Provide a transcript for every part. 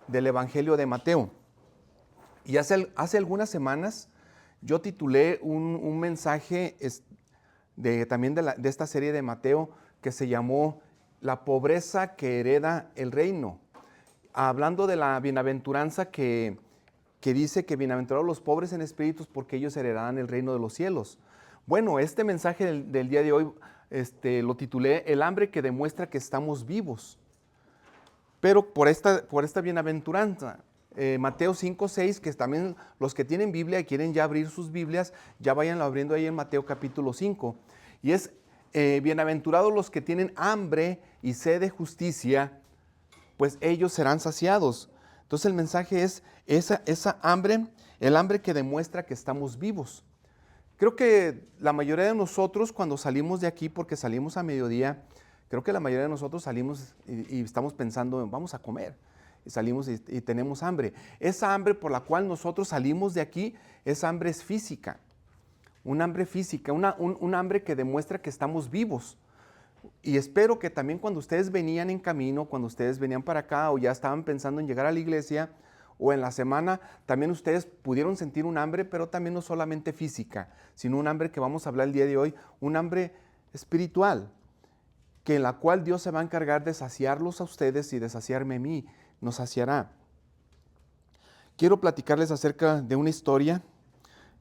del Evangelio de Mateo. Y hace algunas semanas yo titulé un mensaje también de esta serie de Mateo que se llamó La pobreza que hereda el reino. Hablando de la bienaventuranza que dice que bienaventurados los pobres en espíritus porque ellos heredarán el reino de los cielos. Bueno, este mensaje del día de hoy lo titulé El hambre que demuestra que estamos vivos. Pero por esta bienaventuranza, Mateo 5:6, que también los que tienen Biblia y quieren ya abrir sus Biblias, ya vayan abriendo ahí en Mateo capítulo 5. Y es, bienaventurados los que tienen hambre y sed de justicia, pues ellos serán saciados. Entonces el mensaje es esa hambre, el hambre que demuestra que estamos vivos. Creo que la mayoría de nosotros cuando salimos de aquí, porque salimos a mediodía, creo que la mayoría de nosotros salimos y estamos pensando, vamos a comer. Y salimos y tenemos hambre. Esa hambre por la cual nosotros salimos de aquí, esa hambre es física. Un hambre física, un hambre que demuestra que estamos vivos. Y espero que también cuando ustedes venían en camino, cuando ustedes venían para acá o ya estaban pensando en llegar a la iglesia o en la semana, también ustedes pudieron sentir un hambre, pero también no solamente física, sino un hambre que vamos a hablar el día de hoy, un hambre espiritual, que en la cual Dios se va a encargar de saciarlos a ustedes y de saciarme a mí, nos saciará. Quiero platicarles acerca de una historia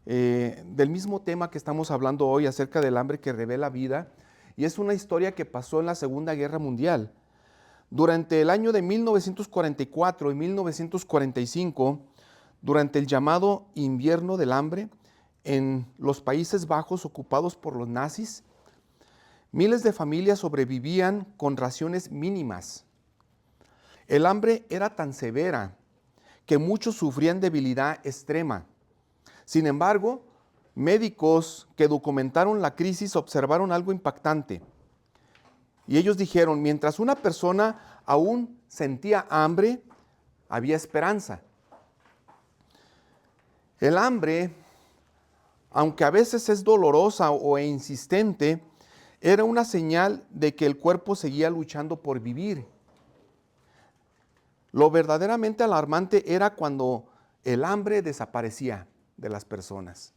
del mismo tema que estamos hablando hoy, acerca del hambre que revela vida. Y es una historia que pasó en la Segunda Guerra Mundial. Durante el año de 1944 y 1945, durante el llamado invierno del hambre, en los Países Bajos ocupados por los nazis, miles de familias sobrevivían con raciones mínimas. El hambre era tan severa que muchos sufrían debilidad extrema. Sin embargo, médicos que documentaron la crisis observaron algo impactante. Y ellos dijeron, mientras una persona aún sentía hambre, había esperanza. El hambre, aunque a veces es dolorosa o insistente, era una señal de que el cuerpo seguía luchando por vivir. Lo verdaderamente alarmante era cuando el hambre desaparecía de las personas.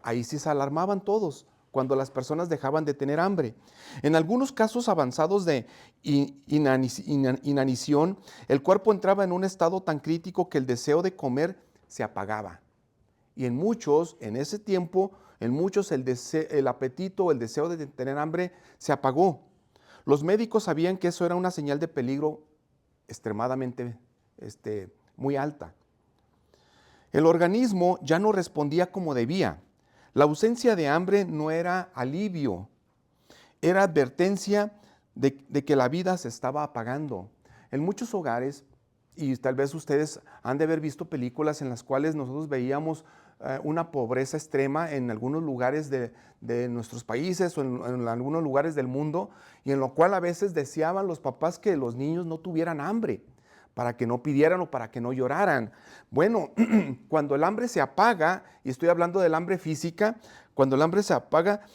Ahí sí se alarmaban todos, cuando las personas dejaban de tener hambre. En algunos casos avanzados de inanición, el cuerpo entraba en un estado tan crítico que el deseo de comer se apagaba. Y en muchos, en ese tiempo, el apetito, el deseo de tener hambre se apagó. Los médicos sabían que eso era una señal de peligro extremadamente muy alta. El organismo ya no respondía como debía. La ausencia de hambre no era alivio, era advertencia de que la vida se estaba apagando. En muchos hogares, y tal vez ustedes han de haber visto películas en las cuales nosotros veíamos una pobreza extrema en algunos lugares de nuestros países o en algunos lugares del mundo, y en lo cual a veces deseaban los papás que los niños no tuvieran hambre, para que no pidieran o para que no lloraran. Bueno, cuando el hambre se apaga, y estoy hablando del hambre física, cuando el hambre se apaga,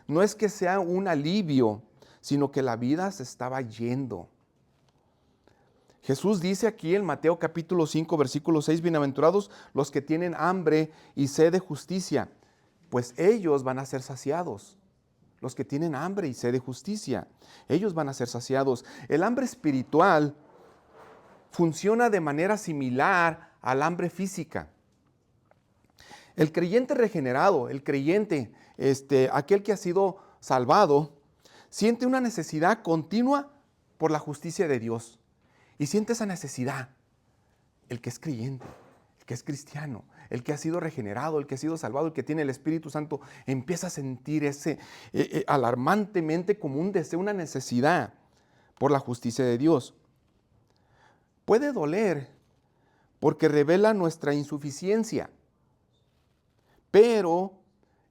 no es que sea un alivio, sino que la vida se estaba yendo. Jesús dice aquí en Mateo capítulo 5, versículo 6, bienaventurados los que tienen hambre y sed de justicia, pues ellos van a ser saciados. Los que tienen hambre y sed de justicia, ellos van a ser saciados. El hambre espiritual funciona de manera similar al hambre física. El creyente regenerado, el creyente, aquel que ha sido salvado, siente una necesidad continua por la justicia de Dios. Y siente esa necesidad. El que es creyente, el que es cristiano, el que ha sido regenerado, el que ha sido salvado, el que tiene el Espíritu Santo, empieza a sentir alarmantemente como un deseo, una necesidad por la justicia de Dios. Puede doler porque revela nuestra insuficiencia, pero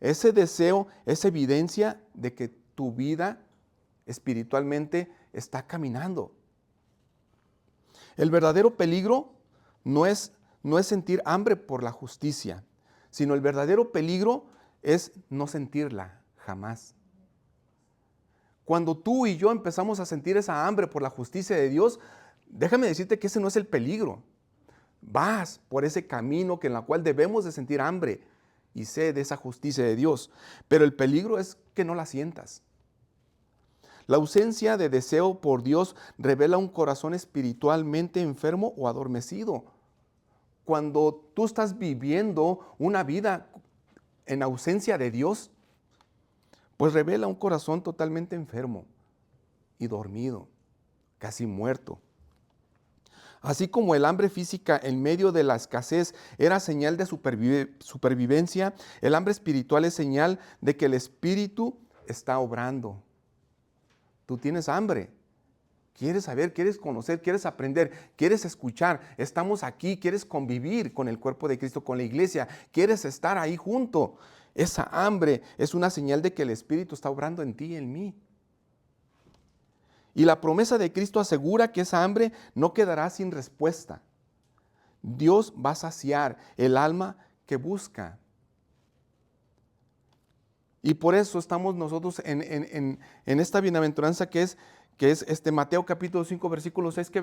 ese deseo es evidencia de que tu vida espiritualmente está caminando. El verdadero peligro no es sentir hambre por la justicia, sino el verdadero peligro es no sentirla jamás. Cuando tú y yo empezamos a sentir esa hambre por la justicia de Dios, déjame decirte que ese no es el peligro. Vas por ese camino en el cual debemos de sentir hambre y sed de esa justicia de Dios. Pero el peligro es que no la sientas. La ausencia de deseo por Dios revela un corazón espiritualmente enfermo o adormecido. Cuando tú estás viviendo una vida en ausencia de Dios, pues revela un corazón totalmente enfermo y dormido, casi muerto. Así como el hambre física en medio de la escasez era señal de supervivencia, el hambre espiritual es señal de que el Espíritu está obrando. Tú tienes hambre, quieres saber, quieres conocer, quieres aprender, quieres escuchar, estamos aquí, quieres convivir con el cuerpo de Cristo, con la iglesia, quieres estar ahí junto. Esa hambre es una señal de que el Espíritu está obrando en ti y en mí. Y la promesa de Cristo asegura que esa hambre no quedará sin respuesta. Dios va a saciar el alma que busca. Y por eso estamos nosotros en esta bienaventuranza que es Mateo capítulo 5 versículo 6, que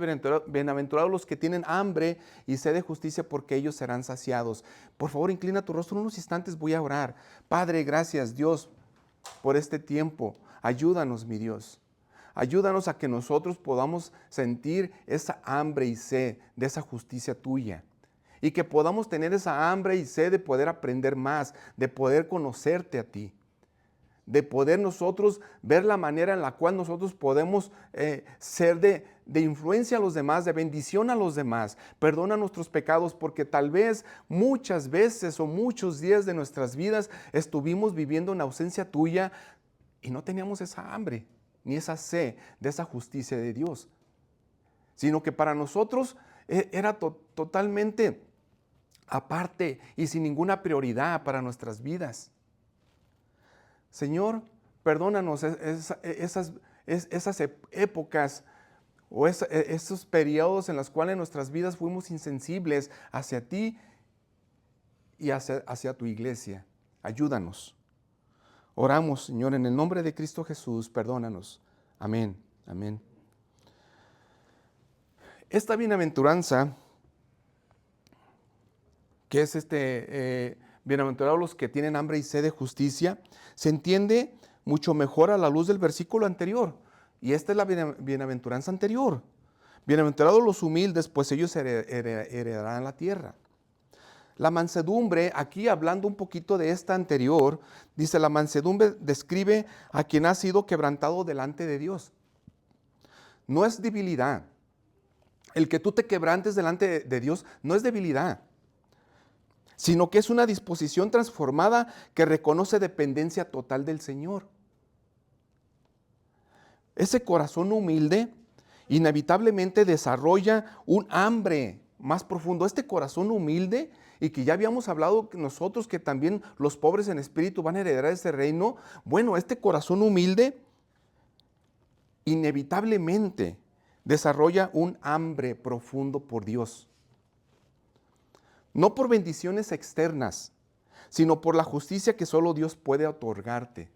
bienaventurados los que tienen hambre y sed de justicia, porque ellos serán saciados. Por favor, inclina tu rostro unos instantes, voy a orar. Padre, gracias Dios por este tiempo. Ayúdanos, mi Dios. Ayúdanos a que nosotros podamos sentir esa hambre y sed de esa justicia tuya. Y que podamos tener esa hambre y sed de poder aprender más, de poder conocerte a ti. De poder nosotros ver la manera en la cual nosotros podemos ser de influencia a los demás, de bendición a los demás. Perdona nuestros pecados, porque tal vez muchas veces o muchos días de nuestras vidas estuvimos viviendo en ausencia tuya y no teníamos esa hambre ni esa sed de esa justicia de Dios, sino que para nosotros era totalmente aparte y sin ninguna prioridad para nuestras vidas. Señor, perdónanos esas épocas o esos periodos en los cuales nuestras vidas fuimos insensibles hacia ti y hacia tu iglesia. Ayúdanos. Oramos, Señor, en el nombre de Cristo Jesús, perdónanos. Amén, amén. Esta bienaventuranza, que es bienaventurados los que tienen hambre y sed de justicia, se entiende mucho mejor a la luz del versículo anterior. Y esta es la bienaventuranza anterior. Bienaventurados los humildes, pues ellos heredarán la tierra. La mansedumbre, aquí hablando un poquito de esta anterior, dice: la mansedumbre describe a quien ha sido quebrantado delante de Dios. No es debilidad. El que tú te quebrantes delante de Dios no es debilidad, sino que es una disposición transformada que reconoce dependencia total del Señor. Ese corazón humilde inevitablemente desarrolla un hambre más profundo. Este corazón humilde, y que ya habíamos hablado nosotros que también los pobres en espíritu van a heredar ese reino. Bueno, este corazón humilde inevitablemente desarrolla un hambre profundo por Dios. No por bendiciones externas, sino por la justicia que solo Dios puede otorgarte.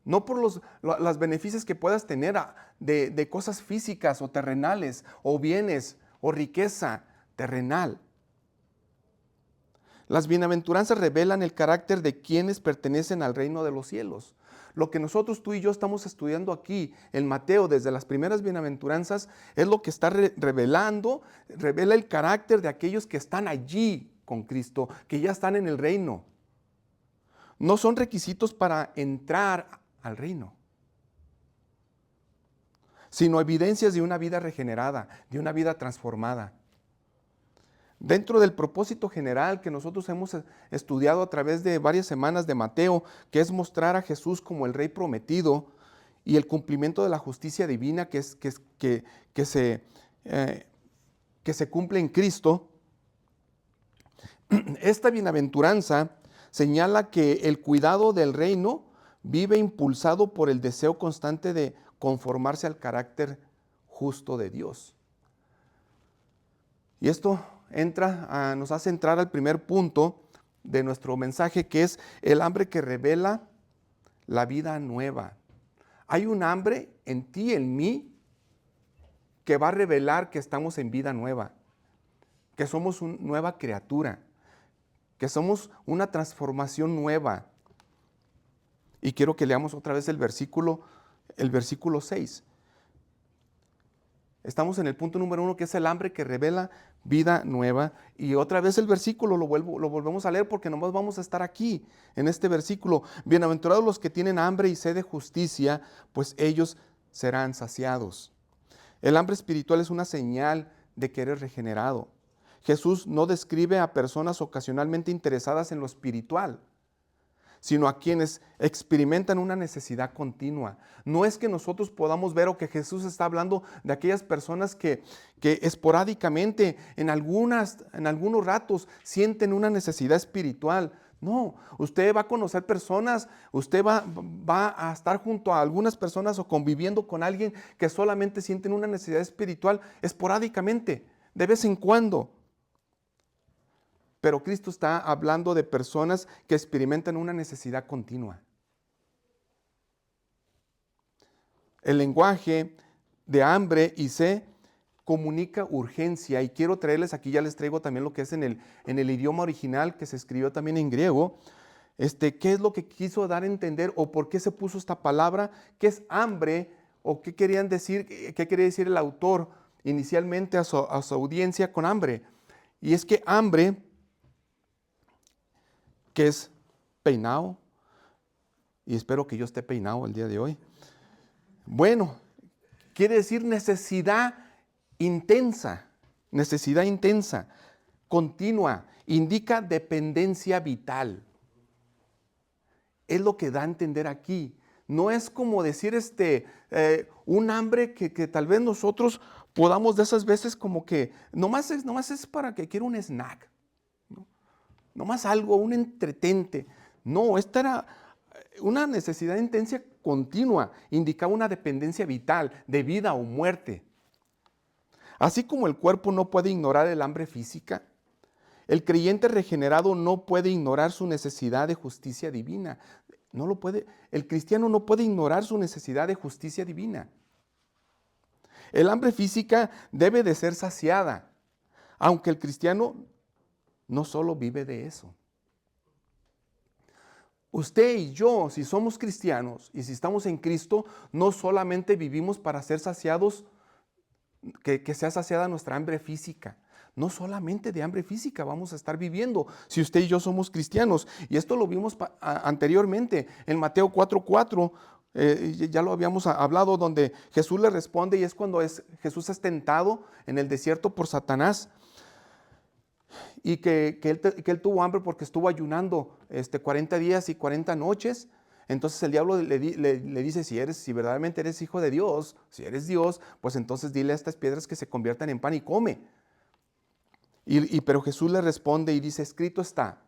No por los beneficios que puedas tener de cosas físicas o terrenales, o bienes, o riqueza terrenal. Las bienaventuranzas revelan el carácter de quienes pertenecen al reino de los cielos. Lo que nosotros, tú y yo, estamos estudiando aquí en Mateo desde las primeras bienaventuranzas es lo que está revela el carácter de aquellos que están allí con Cristo, que ya están en el reino. No son requisitos para entrar al reino, sino evidencias de una vida regenerada, de una vida transformada. Dentro del propósito general que nosotros hemos estudiado a través de varias semanas de Mateo, que es mostrar a Jesús como el Rey prometido y el cumplimiento de la justicia divina que se cumple en Cristo, esta bienaventuranza señala que el cuidado del reino vive impulsado por el deseo constante de conformarse al carácter justo de Dios. Y esto nos hace entrar al primer punto de nuestro mensaje, que es el hambre que revela la vida nueva. Hay un hambre en ti, en mí, que va a revelar que estamos en vida nueva, que somos una nueva criatura, que somos una transformación nueva. Y quiero que leamos otra vez el versículo 6. Estamos en el punto número 1, que es el hambre que revela vida nueva. Y otra vez el versículo lo volvemos a leer, porque nomás vamos a estar aquí, en este versículo. Bienaventurados los que tienen hambre y sed de justicia, pues ellos serán saciados. El hambre espiritual es una señal de que eres regenerado. Jesús no describe a personas ocasionalmente interesadas en lo espiritual, sino a quienes experimentan una necesidad continua. No es que nosotros podamos ver, o que Jesús está hablando de aquellas personas que esporádicamente, en algunos ratos, sienten una necesidad espiritual. No, usted va a conocer personas, usted va a estar junto a algunas personas o conviviendo con alguien que solamente sienten una necesidad espiritual esporádicamente, de vez en cuando. Pero Cristo está hablando de personas que experimentan una necesidad continua. El lenguaje de hambre y sed comunica urgencia, y quiero traerles aquí, ya les traigo también lo que es en el idioma original, que se escribió también en griego. ¿Qué es lo que quiso dar a entender, o por qué se puso esta palabra? ¿Qué es hambre? ¿O qué querían decir? ¿Qué quería decir el autor inicialmente a su audiencia con hambre? Y es que hambre, que es peinado, y espero que yo esté peinado el día de hoy. Bueno, quiere decir necesidad intensa, continua, indica dependencia vital. Es lo que da a entender aquí. No es como decir un hambre que tal vez nosotros podamos de esas veces como que nomás es para que quiera un snack, ¿no? Nomás algo, un entretente. No, esta era una necesidad intensa continua, indicaba una dependencia vital, de vida o muerte. Así como el cuerpo no puede ignorar el hambre física, el creyente regenerado no puede ignorar su necesidad de justicia divina. No lo puede. El cristiano no puede ignorar su necesidad de justicia divina. El hambre física debe de ser saciada, aunque el cristiano no solo vive de eso. Usted y yo, si somos cristianos y si estamos en Cristo, no solamente vivimos para ser saciados, que sea saciada nuestra hambre física. No solamente de hambre física vamos a estar viviendo si usted y yo somos cristianos. Y esto lo vimos anteriormente en Mateo 4:4. Ya lo habíamos hablado, donde Jesús le responde, y es cuando Jesús es tentado en el desierto por Satanás. Y que él tuvo hambre porque estuvo ayunando 40 días y 40 noches. Entonces el diablo le dice, si verdaderamente eres hijo de Dios, si eres Dios, pues entonces dile a estas piedras que se conviertan en pan y come. Pero Jesús le responde y dice, escrito está,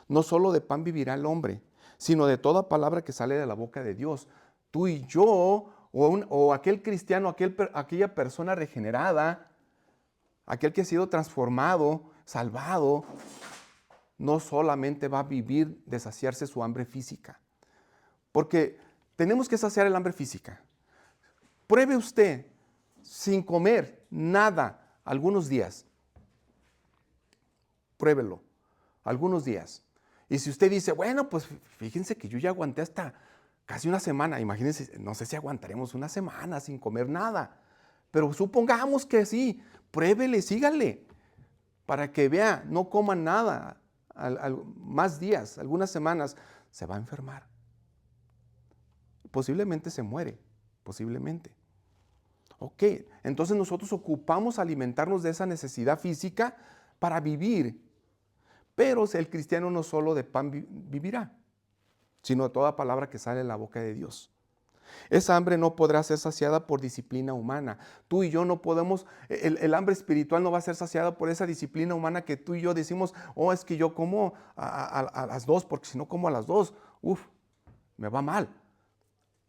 no solo de pan vivirá el hombre, sino de toda palabra que sale de la boca de Dios. Tú y yo, o aquel cristiano, aquella persona regenerada, aquel que ha sido transformado, salvado, no solamente va a vivir de saciarse su hambre física. Porque tenemos que saciar el hambre física. Pruebe usted sin comer nada algunos días. Pruébelo algunos días. Y si usted dice, bueno, pues fíjense que yo ya aguanté hasta casi una semana. Imagínense, no sé si aguantaremos una semana sin comer nada. Pero supongamos que sí, pruébele, sígale, para que vea, no coman nada, más días, algunas semanas, se va a enfermar. Posiblemente se muere, posiblemente. Ok, entonces nosotros ocupamos alimentarnos de esa necesidad física para vivir. Pero el cristiano no solo de pan vivirá, sino de toda palabra que sale de la boca de Dios. Esa hambre no podrá ser saciada por disciplina humana. Tú y yo no podemos, el hambre espiritual no va a ser saciada por esa disciplina humana que tú y yo decimos, es que yo como a las 2, porque si no como a las 2, me va mal.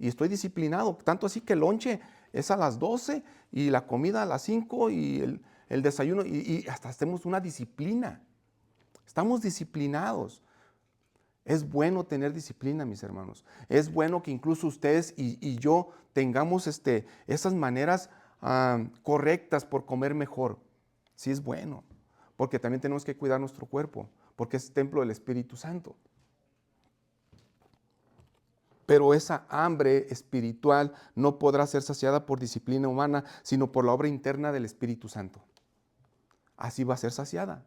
Y estoy disciplinado, tanto así que el lonche es a las 12 y la comida a las 5 y el desayuno, y hasta hacemos una disciplina. Estamos disciplinados. Es bueno tener disciplina, mis hermanos. Es bueno que incluso ustedes y yo tengamos esas maneras correctas por comer mejor. Sí es bueno, porque también tenemos que cuidar nuestro cuerpo, porque es templo del Espíritu Santo. Pero esa hambre espiritual no podrá ser saciada por disciplina humana, sino por la obra interna del Espíritu Santo. Así va a ser saciada.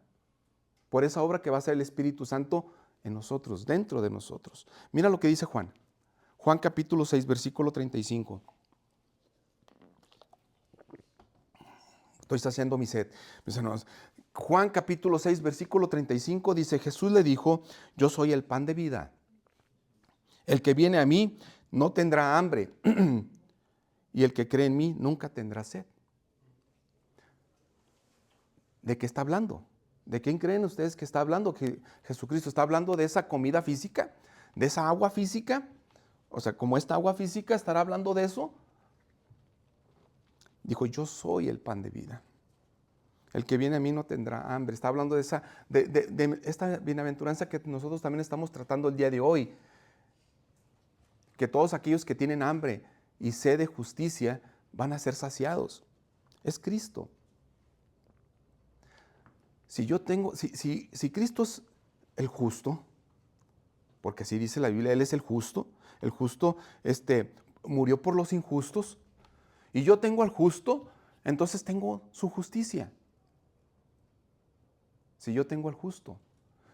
Por esa obra que va a hacer el Espíritu Santo en nosotros, dentro de nosotros. Mira lo que dice Juan. Juan capítulo 6, versículo 35. Estoy saciando mi sed. Mis hermanos. Juan capítulo 6, versículo 35 dice, Jesús le dijo, yo soy el pan de vida. El que viene a mí no tendrá hambre, y el que cree en mí nunca tendrá sed. ¿De qué está hablando? ¿De quién creen ustedes que está hablando? ¿Que Jesucristo está hablando de esa comida física? ¿De esa agua física? O sea, como esta agua física, ¿estará hablando de eso? Dijo, yo soy el pan de vida. El que viene a mí no tendrá hambre. Está hablando de esta bienaventuranza que nosotros también estamos tratando el día de hoy. Que todos aquellos que tienen hambre y sed de justicia van a ser saciados. Es Cristo. Si Cristo es el justo, porque así dice la Biblia, Él es el justo murió por los injustos, y yo tengo al justo, entonces tengo su justicia. Si yo tengo al justo.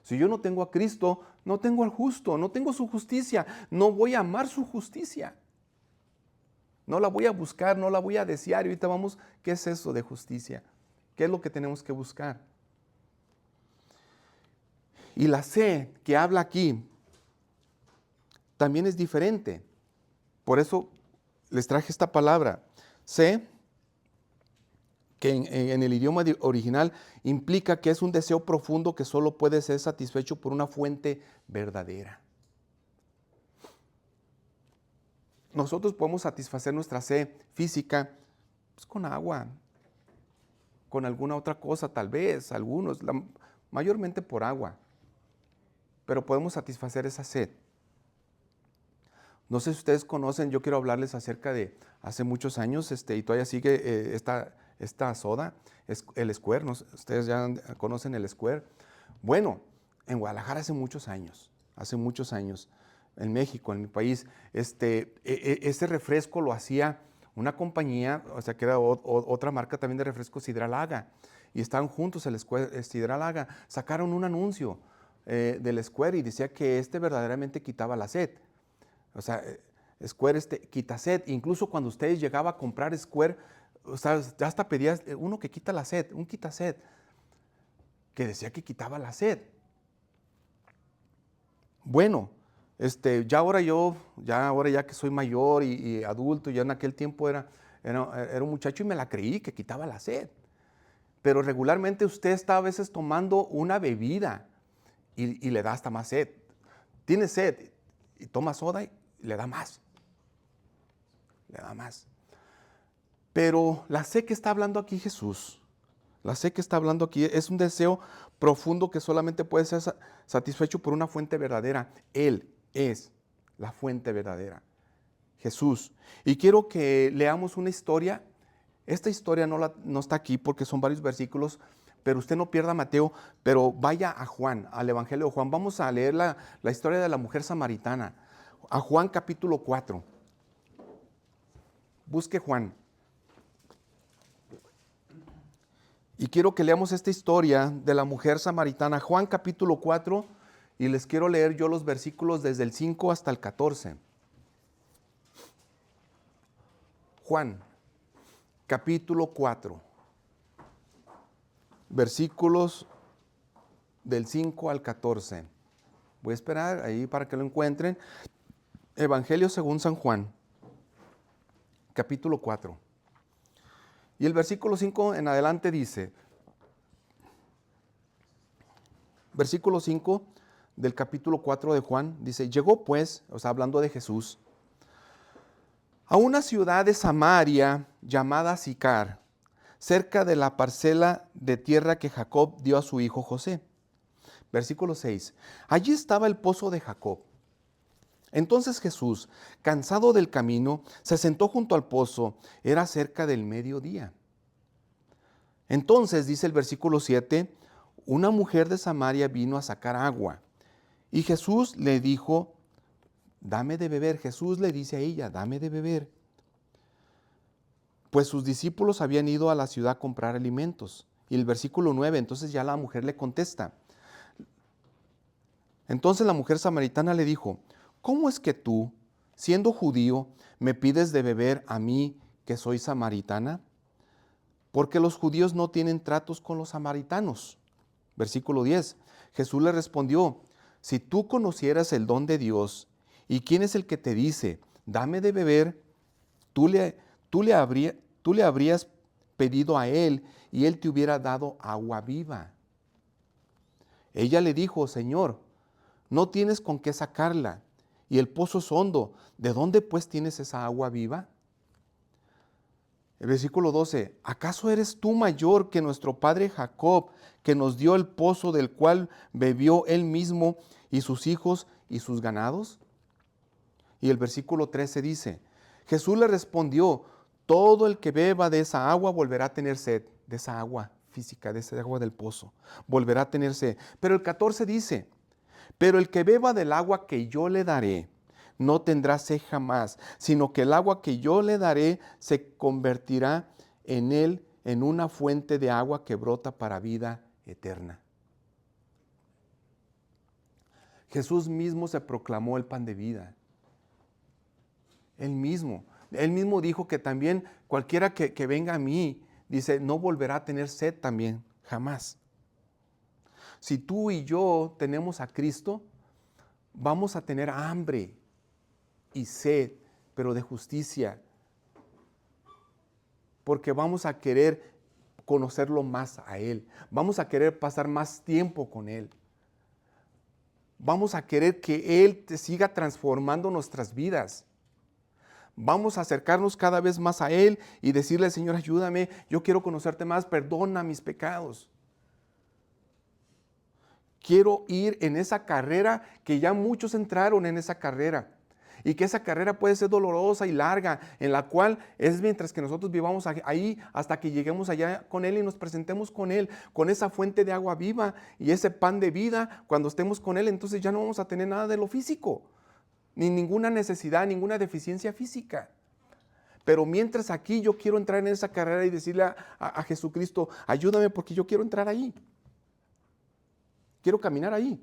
Si yo no tengo a Cristo, no tengo al justo, no tengo su justicia, no voy a amar su justicia. No la voy a buscar, no la voy a desear. Y ahorita vamos, ¿qué es eso de justicia? ¿Qué es lo que tenemos que buscar? Y la sed que habla aquí también es diferente. Por eso les traje esta palabra. Sed, que en el idioma original implica que es un deseo profundo que solo puede ser satisfecho por una fuente verdadera. Nosotros podemos satisfacer nuestra sed física pues, con agua, con alguna otra cosa, tal vez, algunos, mayormente por agua, pero podemos satisfacer esa sed. No sé si ustedes conocen, yo quiero hablarles acerca de hace muchos años, y todavía sigue esta soda, el Square, ¿no? Ustedes ya conocen el Square. Bueno, en Guadalajara hace muchos años, en México, en mi país, ese refresco lo hacía una compañía, o sea que era otra marca también de refrescos, Hidralaga, y estaban juntos el Square, Hidralaga, sacaron un anuncio del Square y decía que verdaderamente quitaba la sed. O sea, Square quita sed. Incluso cuando ustedes llegaban a comprar Square, o sea, ya hasta pedías uno que quita la sed, un quita sed, que decía que quitaba la sed. Bueno, ahora que soy mayor y adulto, ya en aquel tiempo era un muchacho y me la creí que quitaba la sed. Pero regularmente usted está a veces tomando una bebida y le da hasta más sed. Tiene sed y toma soda y le da más. Le da más. Pero la sed que está hablando aquí Jesús, la sed que está hablando aquí es un deseo profundo que solamente puede ser satisfecho por una fuente verdadera. Él es la fuente verdadera, Jesús. Y quiero que leamos una historia. Esta historia no está aquí porque son varios versículos, pero usted no pierda Mateo, pero vaya a Juan, al Evangelio de Juan. Vamos a leer la historia de la mujer samaritana. A Juan capítulo 4. Busque Juan. Y quiero que leamos esta historia de la mujer samaritana, Juan capítulo 4, y les quiero leer yo los versículos desde el 5 hasta el 14. Juan capítulo 4, versículos del 5 al 14. Voy a esperar ahí para que lo encuentren. Evangelio según San Juan, capítulo 4. Y el versículo 5 en adelante dice, versículo 5 del capítulo 4 de Juan, dice, llegó pues, o sea, hablando de Jesús, a una ciudad de Samaria llamada Sicar, cerca de la parcela de tierra que Jacob dio a su hijo José. Versículo 6, allí estaba el pozo de Jacob. Entonces Jesús, cansado del camino, se sentó junto al pozo. Era cerca del mediodía. Entonces, dice el versículo 7, una mujer de Samaria vino a sacar agua. Y Jesús le dijo, dame de beber. Jesús le dice a ella, dame de beber. Pues sus discípulos habían ido a la ciudad a comprar alimentos. Y el versículo 9, entonces ya la mujer le contesta. Entonces la mujer samaritana le dijo, ¿cómo es que tú, siendo judío, me pides de beber a mí que soy samaritana? Porque los judíos no tienen tratos con los samaritanos. Versículo 10. Jesús le respondió, si tú conocieras el don de Dios y quién es el que te dice, dame de beber, tú le habrías pedido a él y él te hubiera dado agua viva. Ella le dijo, Señor, no tienes con qué sacarla y el pozo es hondo. ¿De dónde pues tienes esa agua viva? El versículo 12, ¿acaso eres tú mayor que nuestro padre Jacob, que nos dio el pozo del cual bebió él mismo y sus hijos y sus ganados? Y el versículo 13 dice, Jesús le respondió, todo el que beba de esa agua volverá a tener sed, de esa agua física, de esa agua del pozo, volverá a tener sed. Pero el 14 dice, pero el que beba del agua que yo le daré, no tendrá sed jamás, sino que el agua que yo le daré se convertirá en él en una fuente de agua que brota para vida eterna. Jesús mismo se proclamó el pan de vida. Él mismo dijo que también cualquiera que venga a mí, dice, no volverá a tener sed también, jamás. Si tú y yo tenemos a Cristo, vamos a tener hambre y sed, pero de justicia, porque vamos a querer conocerlo más a Él, vamos a querer pasar más tiempo con Él, vamos a querer que Él te siga transformando nuestras vidas, vamos a acercarnos cada vez más a Él y decirle, Señor, ayúdame, yo quiero conocerte más, perdona mis pecados. Quiero ir en esa carrera que ya muchos entraron en esa carrera. Y que esa carrera puede ser dolorosa y larga, en la cual es mientras que nosotros vivamos ahí hasta que lleguemos allá con Él y nos presentemos con Él, con esa fuente de agua viva y ese pan de vida. Cuando estemos con Él, entonces ya no vamos a tener nada de lo físico, ni ninguna necesidad, ninguna deficiencia física. Pero mientras aquí yo quiero entrar en esa carrera y decirle a Jesucristo, ayúdame porque yo quiero entrar ahí. Quiero caminar ahí.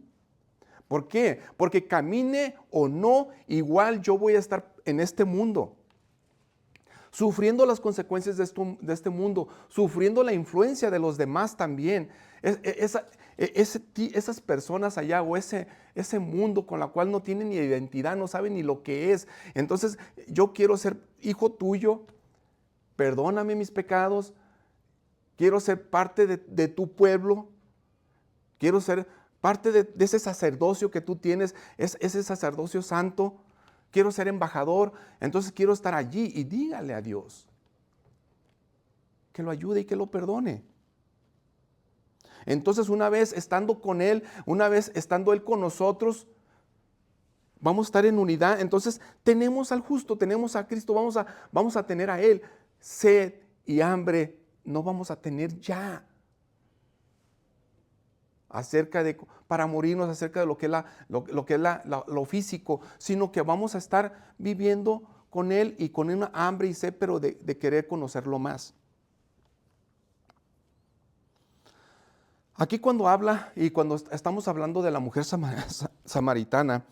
¿Por qué? Porque camine o no, igual yo voy a estar en este mundo, sufriendo las consecuencias de este mundo, sufriendo la influencia de los demás también. Esas personas allá o ese mundo con la cual no tienen ni identidad, no saben ni lo que es. Entonces yo quiero ser hijo tuyo, perdóname mis pecados, quiero ser parte de tu pueblo, quiero ser parte de ese sacerdocio que tú tienes, ese sacerdocio santo. Quiero ser embajador, entonces quiero estar allí y dígale a Dios que lo ayude y que lo perdone. Entonces una vez estando con Él, una vez estando Él con nosotros, vamos a estar en unidad. Entonces tenemos al justo, tenemos a Cristo, vamos a tener a Él. Sed y hambre no vamos a tener ya. Para morirnos acerca de lo que es lo físico, sino que vamos a estar viviendo con Él y con una hambre y sed, pero de querer conocerlo más. Aquí cuando habla y cuando estamos hablando de la mujer samaritana,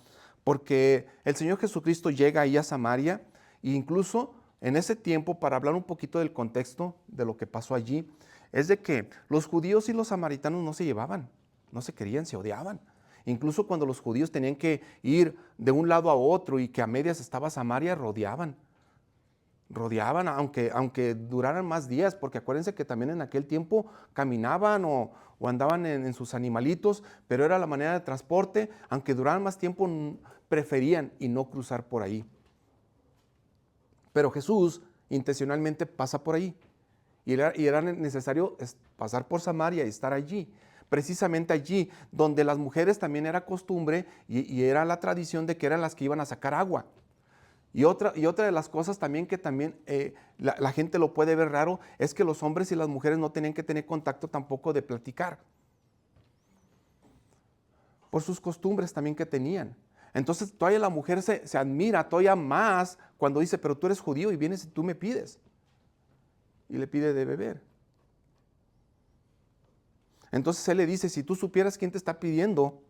porque el Señor Jesucristo llega ahí a Samaria, e incluso en ese tiempo, para hablar un poquito del contexto de lo que pasó allí, es de que los judíos y los samaritanos no se llevaban. No se querían, se odiaban. Incluso cuando los judíos tenían que ir de un lado a otro y que a medias estaba Samaria, rodeaban, aunque duraran más días, porque acuérdense que también en aquel tiempo caminaban o andaban en sus animalitos, pero era la manera de transporte, aunque duraran más tiempo, preferían y no cruzar por ahí. Pero Jesús intencionalmente pasa por ahí y era necesario pasar por Samaria y estar allí. precisamente allí donde las mujeres también era costumbre y era la tradición de que eran las que iban a sacar agua. Y otra de las cosas también que también la gente lo puede ver raro es que los hombres y las mujeres no tenían que tener contacto tampoco de platicar, por sus costumbres también que tenían. Entonces todavía la mujer se admira todavía más cuando dice, pero tú eres judío y vienes y tú me pides. Y le pide de beber. Entonces él le dice, si tú supieras quién te está pidiendo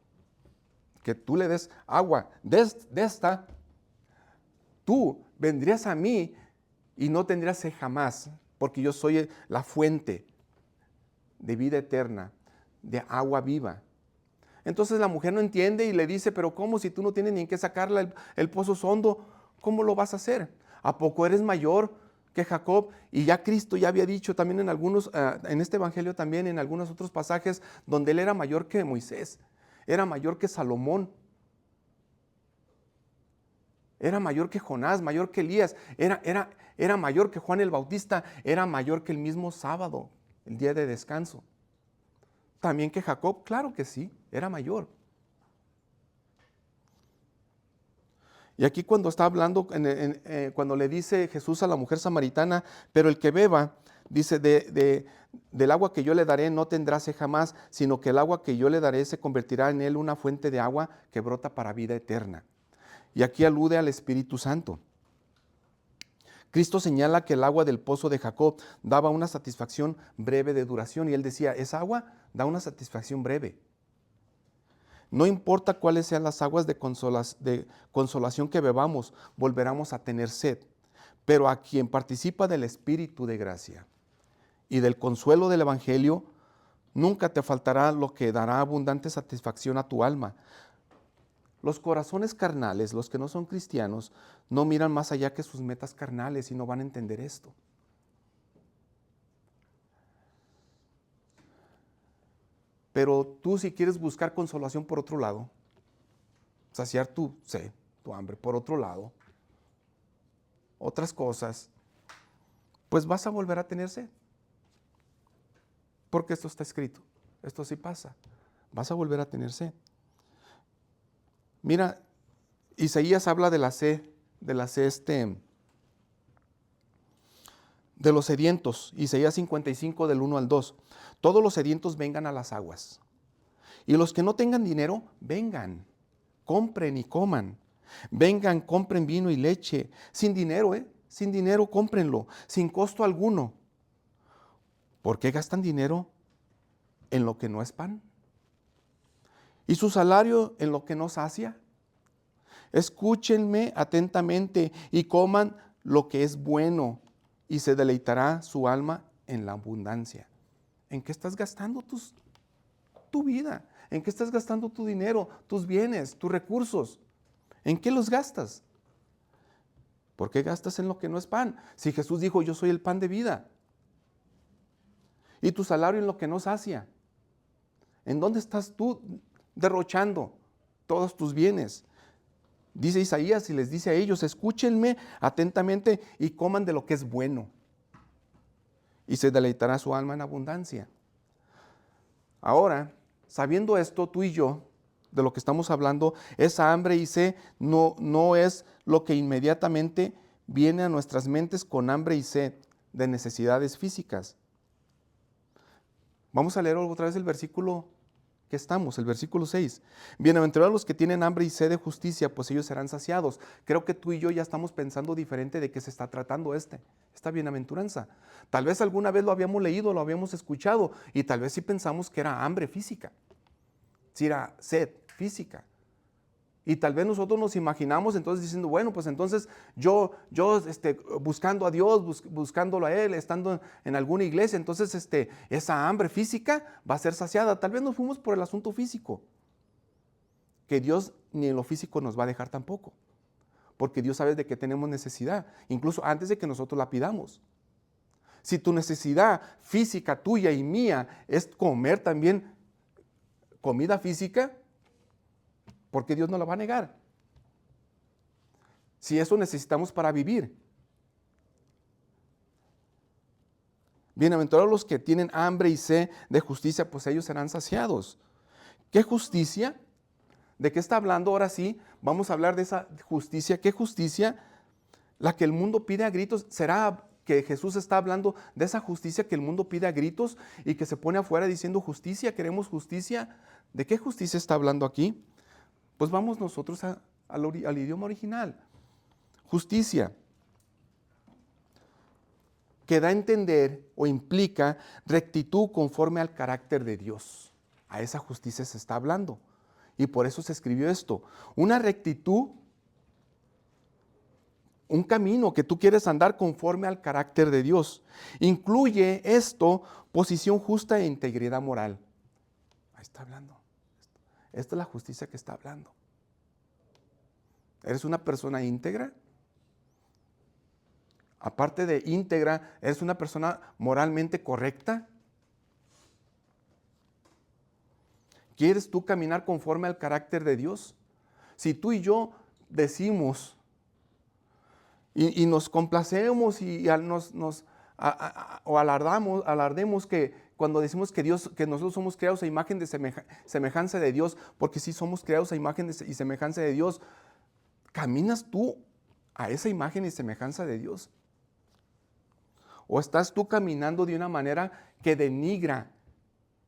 que tú le des agua de esta, tú vendrías a mí y no tendrías sed jamás, porque yo soy la fuente de vida eterna, de agua viva. Entonces la mujer no entiende y le dice, pero ¿cómo? Si tú no tienes ni en qué sacarla, el pozo es hondo, ¿cómo lo vas a hacer? ¿A poco eres mayor que Jacob? Y ya Cristo ya había dicho también en algunos, en este evangelio también, en algunos otros pasajes, donde él era mayor que Moisés, era mayor que Salomón, era mayor que Jonás, mayor que Elías, era mayor que Juan el Bautista, era mayor que el mismo sábado, el día de descanso. También que Jacob, claro que sí, era mayor. Y aquí cuando está hablando, cuando le dice Jesús a la mujer samaritana, pero el que beba, dice, del agua que yo le daré no tendrá sed jamás, sino que el agua que yo le daré se convertirá en él una fuente de agua que brota para vida eterna. Y aquí alude al Espíritu Santo. Cristo señala que el agua del pozo de Jacob daba una satisfacción breve de duración y él decía, esa agua da una satisfacción breve. No importa cuáles sean las aguas de consolación que bebamos, volveremos a tener sed. Pero a quien participa del Espíritu de gracia y del consuelo del Evangelio, nunca te faltará lo que dará abundante satisfacción a tu alma. Los corazones carnales, los que no son cristianos, no miran más allá que sus metas carnales y no van a entender esto. Pero tú, si quieres buscar consolación por otro lado, saciar tu sed, tu hambre por otro lado, otras cosas, pues vas a volver a tener sed. Porque esto está escrito, esto sí pasa, vas a volver a tener sed. Mira, Isaías habla de la sed, de los sedientos, Isaías 55 del 1 al 2. Todos los sedientos vengan a las aguas. Y los que no tengan dinero, vengan, compren y coman. Vengan, compren vino y leche, sin dinero, sin dinero cómprenlo, sin costo alguno. ¿Por qué gastan dinero en lo que no es pan? ¿Y su salario en lo que no sacia? Escúchenme atentamente y coman lo que es bueno, y se deleitará su alma en la abundancia. ¿En qué estás gastando tu vida? ¿En qué estás gastando tu dinero, tus bienes, tus recursos? ¿En qué los gastas? ¿Por qué gastas en lo que no es pan? Si Jesús dijo, yo soy el pan de vida. ¿Y tu salario en lo que no sacia? ¿En dónde estás tú derrochando todos tus bienes? Dice Isaías y les dice a ellos, escúchenme atentamente y coman de lo que es bueno. Y se deleitará su alma en abundancia. Ahora, sabiendo esto, tú y yo, de lo que estamos hablando, esa hambre y sed no es lo que inmediatamente viene a nuestras mentes con hambre y sed de necesidades físicas. Vamos a leer otra vez el versículo que estamos, el versículo 6. Bienaventurados los que tienen hambre y sed de justicia, pues ellos serán saciados. Creo que tú y yo ya estamos pensando diferente de qué se está tratando esta bienaventuranza. Tal vez alguna vez lo habíamos leído, lo habíamos escuchado y tal vez sí pensamos que era hambre física, si era sed física. Y tal vez nosotros nos imaginamos entonces diciendo, bueno, pues entonces yo buscando a Dios, buscándolo a Él, estando en alguna iglesia, entonces esa hambre física va a ser saciada. Tal vez nos fuimos por el asunto físico, que Dios ni en lo físico nos va a dejar tampoco, porque Dios sabe de que tenemos necesidad, incluso antes de que nosotros la pidamos. Si tu necesidad física tuya y mía es comer también comida física, porque Dios no la va a negar. Si eso necesitamos para vivir. Bienaventurados los que tienen hambre y sed de justicia, pues ellos serán saciados. ¿Qué justicia? ¿De qué está hablando? Ahora sí, vamos a hablar de esa justicia. ¿Qué justicia? La que el mundo pide a gritos. ¿Será que Jesús está hablando de esa justicia que el mundo pide a gritos y que se pone afuera diciendo justicia, queremos justicia? ¿De qué justicia está hablando aquí? Pues vamos nosotros al idioma original. Justicia, que da a entender o implica rectitud conforme al carácter de Dios. A esa justicia se está hablando. Y por eso se escribió esto. Una rectitud, un camino que tú quieres andar conforme al carácter de Dios. Incluye esto, posición justa e integridad moral. Ahí está hablando. Esta es la justicia que está hablando. ¿Eres una persona íntegra? Aparte de íntegra, ¿eres una persona moralmente correcta? ¿Quieres tú caminar conforme al carácter de Dios? Si tú y yo decimos y nos complacemos o alardemos que cuando decimos que nosotros somos creados a imagen de semejanza de Dios, porque sí somos creados a imagen y semejanza de Dios, ¿caminas tú a esa imagen y semejanza de Dios? ¿O estás tú caminando de una manera que denigra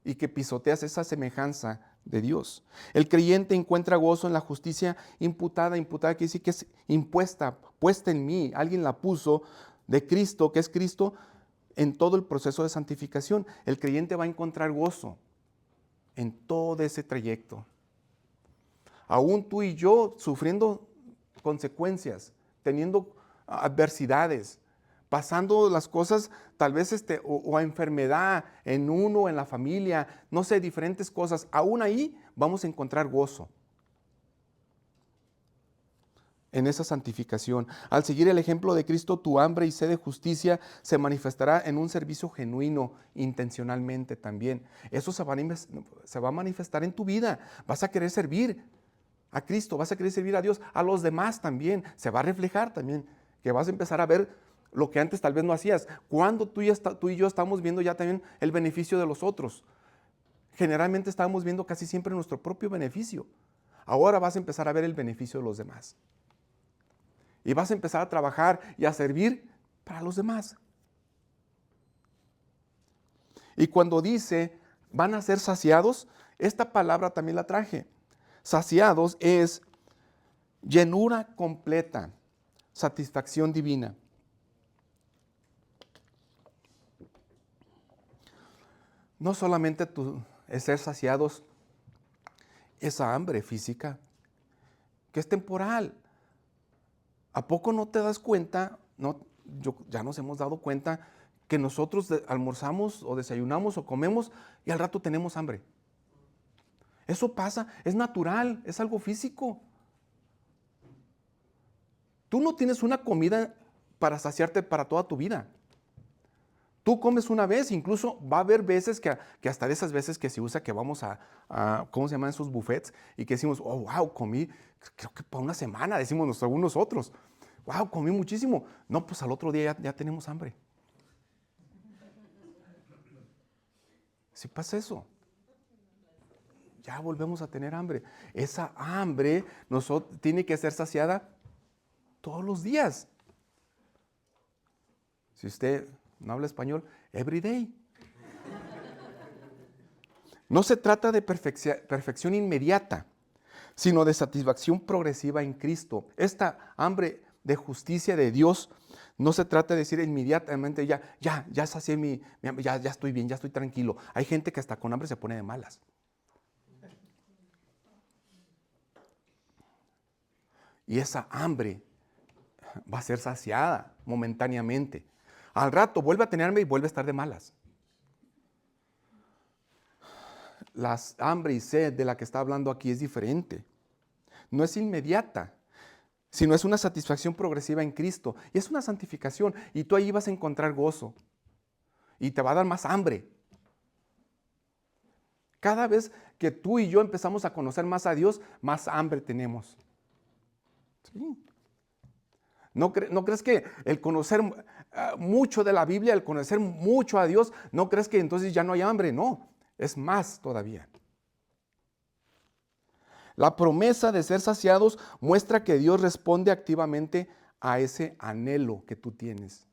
y que pisoteas esa semejanza de Dios? El creyente encuentra gozo en la justicia imputada quiere decir que es impuesta, puesta en mí, alguien la puso, de Cristo, que es Cristo, en todo el proceso de santificación. El creyente va a encontrar gozo en todo ese trayecto. Aún tú y yo sufriendo consecuencias, teniendo adversidades, pasando las cosas tal vez o a enfermedad en uno, en la familia, no sé, diferentes cosas, aún ahí vamos a encontrar gozo en esa santificación. Al seguir el ejemplo de Cristo, tu hambre y sed de justicia se manifestará en un servicio genuino, intencionalmente también. Eso se va a manifestar en tu vida. Vas a querer servir a Cristo, vas a querer servir a Dios, a los demás también. Se va a reflejar también, que vas a empezar a ver lo que antes tal vez no hacías. Cuando tú y yo estamos viendo ya también el beneficio de los otros. Generalmente estábamos viendo casi siempre nuestro propio beneficio. Ahora vas a empezar a ver el beneficio de los demás. Y vas a empezar a trabajar y a servir para los demás. Y cuando dice, van a ser saciados, esta palabra también la traje. Saciados es llenura completa, satisfacción divina. No solamente es ser saciados esa hambre física, que es temporal. ¿A poco no te das cuenta? Ya nos hemos dado cuenta que nosotros almorzamos o desayunamos o comemos y al rato tenemos hambre. Eso pasa, es natural, es algo físico. Tú no tienes una comida para saciarte para toda tu vida. Tú comes una vez, incluso va a haber veces que hasta de esas veces que se usa que vamos a ¿cómo se llaman esos buffets? Y que decimos, oh, wow, comí, creo que por una semana, decimos según nosotros. Wow, comí muchísimo. No, pues al otro día ya tenemos hambre. Si pasa eso, ya volvemos a tener hambre. Esa hambre tiene que ser saciada todos los días. Si usted no habla español, every day. No se trata de perfección inmediata, sino de satisfacción progresiva en Cristo. Esta hambre de justicia de Dios no se trata de decir inmediatamente ya sacié ya estoy bien, ya estoy tranquilo. Hay gente que hasta con hambre se pone de malas. Y esa hambre va a ser saciada momentáneamente. Al rato vuelve a tener hambre y vuelve a estar de malas. La hambre y sed de la que está hablando aquí es diferente. No es inmediata, sino es una satisfacción progresiva en Cristo. Y es una santificación. Y tú ahí vas a encontrar gozo. Y te va a dar más hambre. Cada vez que tú y yo empezamos a conocer más a Dios, más hambre tenemos. ¿Sí? ¿No crees que el conocer mucho de la Biblia, al conocer mucho a Dios, no crees que entonces ya no hay hambre. No, es más todavía. La promesa de ser saciados muestra que Dios responde activamente a ese anhelo que tú tienes.